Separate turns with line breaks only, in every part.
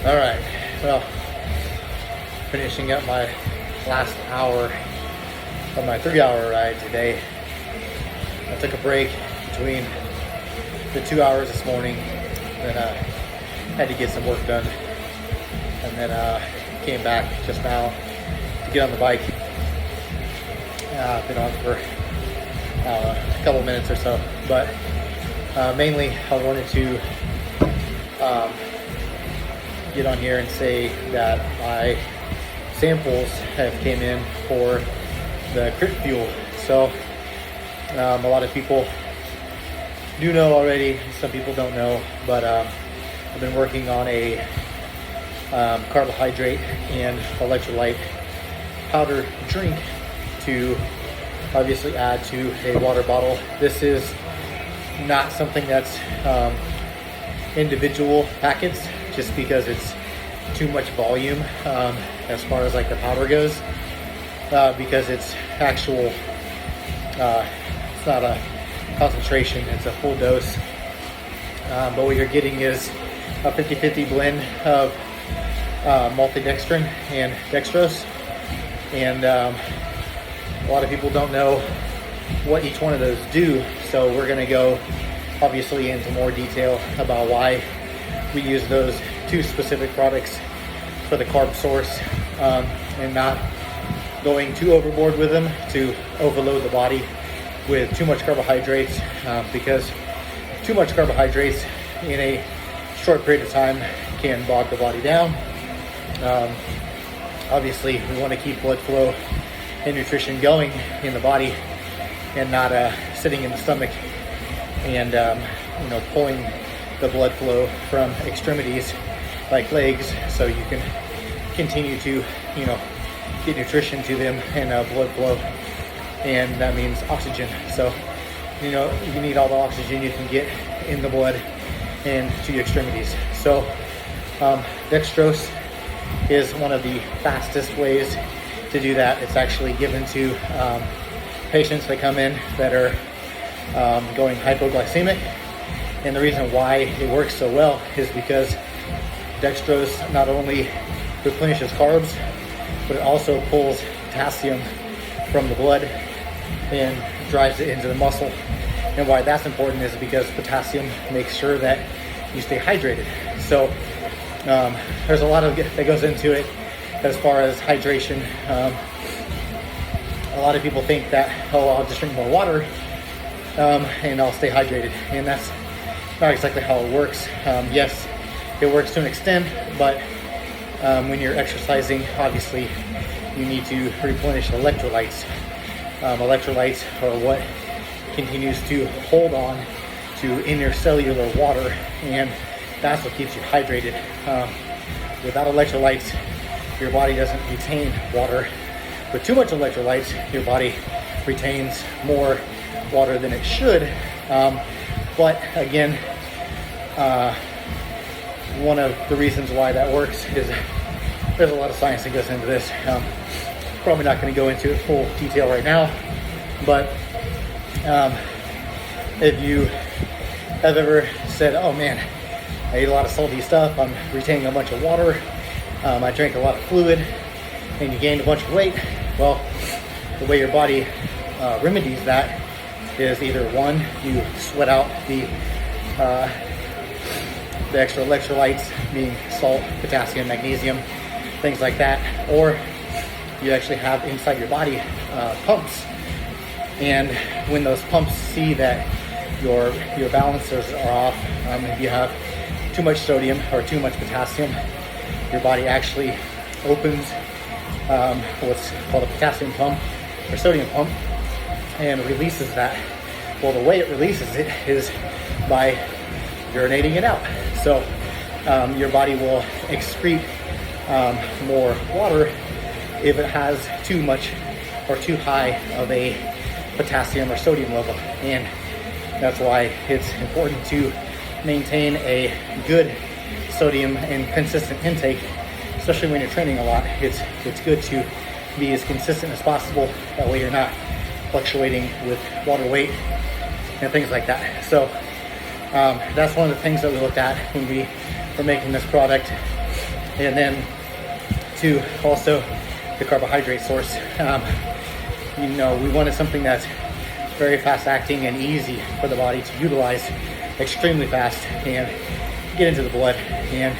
All right, well, finishing up my last hour of my 3-hour ride today. I took a break between the 2 hours this morning, then had to get some work done, and then came back just now to get on the bike. I've been on for a couple minutes or so, but mainly I wanted to get on here and say that my samples have came in for the Crit Fuel. So a lot of people do know already, some people don't know, but I've been working on a carbohydrate and electrolyte powder drink to obviously add to a water bottle. This is not something that's individual packets, just because it's too much volume as far as like the powder goes, because it's actual, it's not a concentration, it's a full dose, but what you're getting is a 50-50 blend of maltodextrin and dextrose, and a lot of people don't know what each one of those do, so we're going to go obviously into more detail about why we use those two specific products for the carb source, and not going too overboard with them to overload the body with too much carbohydrates, because too much carbohydrates in a short period of time can bog the body down. Obviously we want to keep blood flow and nutrition going in the body, and not sitting in the stomach and pulling the blood flow from extremities like legs, so you can continue to get nutrition to them and blood flow, and that means oxygen. So you need all the oxygen you can get in the blood and to your extremities. So dextrose is one of the fastest ways to do that. It's actually given to patients that come in that are going hypoglycemic, and the reason why it works so well is because dextrose not only replenishes carbs, but it also pulls potassium from the blood and drives it into the muscle. And why that's important is because potassium makes sure that you stay hydrated. So there's a lot that goes into it as far as hydration. A lot of people think that, I'll just drink more water and I'll stay hydrated, and that's not exactly how it works. Yes, it works to an extent, but when you're exercising, obviously you need to replenish electrolytes. Electrolytes are what continues to hold on to intercellular water, and that's what keeps you hydrated. Without electrolytes, your body doesn't retain water. With too much electrolytes, your body retains more water than it should. But again, one of the reasons why that works is there's a lot of science that goes into this. Probably not going to go into it full detail right now, but if you have ever said, oh man, I ate a lot of salty stuff, I'm retaining a bunch of water, I drank a lot of fluid, and you gained a bunch of weight, well, the way your body remedies that is either one, you sweat out the extra electrolytes, being salt, potassium, magnesium, things like that, or you actually have inside your body pumps, and when those pumps see that your balancers are off, if you have too much sodium or too much potassium, your body actually opens what's called a potassium pump or sodium pump and releases that. Well, the way it releases it is by urinating it out. So your body will excrete more water if it has too much or too high of a potassium or sodium level, and that's why it's important to maintain a good sodium and consistent intake, especially when you're training a lot. It's good to be as consistent as possible. That way you're not fluctuating with water weight and things like that. So that's one of the things that we looked at when we were making this product. And then to also the carbohydrate source. We wanted something that's very fast acting and easy for the body to utilize extremely fast and get into the blood and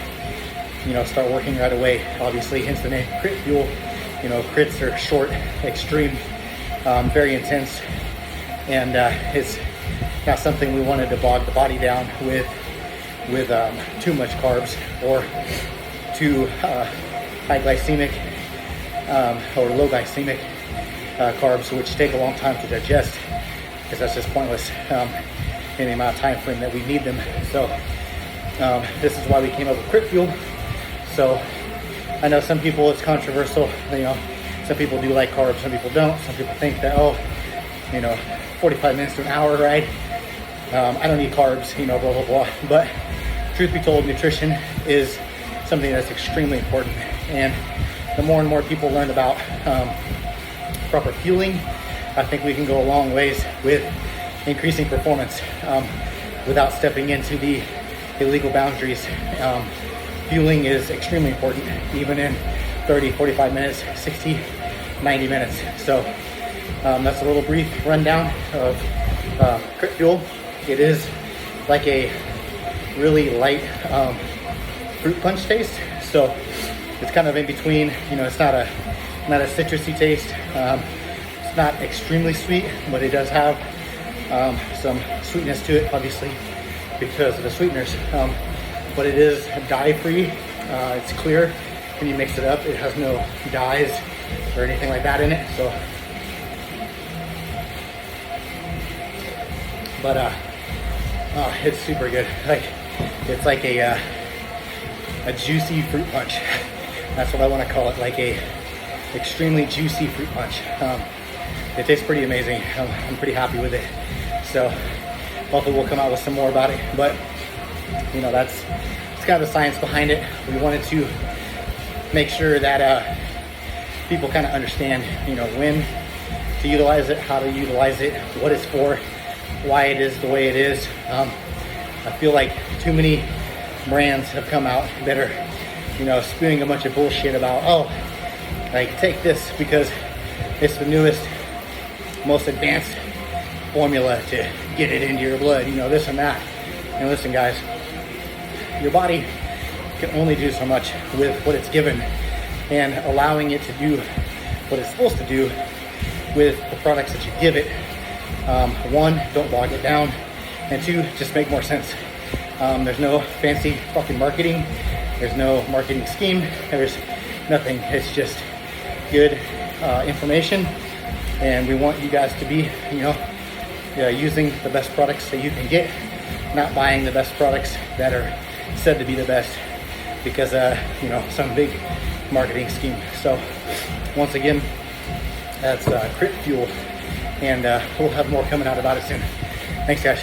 start working right away. Obviously, hence the name Crit Fuel. Crits are short, extreme, very intense, and it's not something we wanted to bog the body down with too much carbs or too high glycemic or low glycemic carbs, which take a long time to digest, because that's just pointless in the amount of time frame that we need them. So this is why we came up with Crit Fuel. So I know some people, it's controversial. Some people do like carbs, some people don't. Some people think that 45 minutes to an hour, right? I don't need carbs, blah blah blah. But truth be told, nutrition is something that's extremely important. And the more and more people learn about proper fueling, I think we can go a long ways with increasing performance without stepping into the illegal boundaries. Fueling is extremely important, even in 30, 45 minutes, 60, 90 minutes. So that's a little brief rundown of Crit Fuel. It is like a really light fruit punch taste. So it's kind of in between. It's not a citrusy taste. It's not extremely sweet, but it does have some sweetness to it, obviously, because of the sweeteners. But it is dye-free. It's clear when you mix it up. It has no dyes or anything like that in it. So, but it's super good. It's like a juicy fruit punch. That's what I want to call it. Like a extremely juicy fruit punch. It tastes pretty amazing. I'm pretty happy with it. So hopefully we'll come out with some more about it. But that's kind of the science behind it. We wanted to make sure that people kind of understand, when to utilize it, how to utilize it, what it's for, why it is the way it is. I feel like too many brands have come out that are, spewing a bunch of bullshit about, take this because it's the newest, most advanced formula to get it into your blood, this and that. And listen, guys, your body can only do so much with what it's given, and allowing it to do what it's supposed to do with the products that you give it. One, don't bog it down, and two, just make more sense. There's no fancy fucking marketing. There's no marketing scheme. There's nothing. It's just good information, and we want you guys to be, using the best products that you can get, not buying the best products that are said to be the best because some big marketing scheme. So once again, that's Crit Fuel, and we'll have more coming out about it soon. Thanks, guys.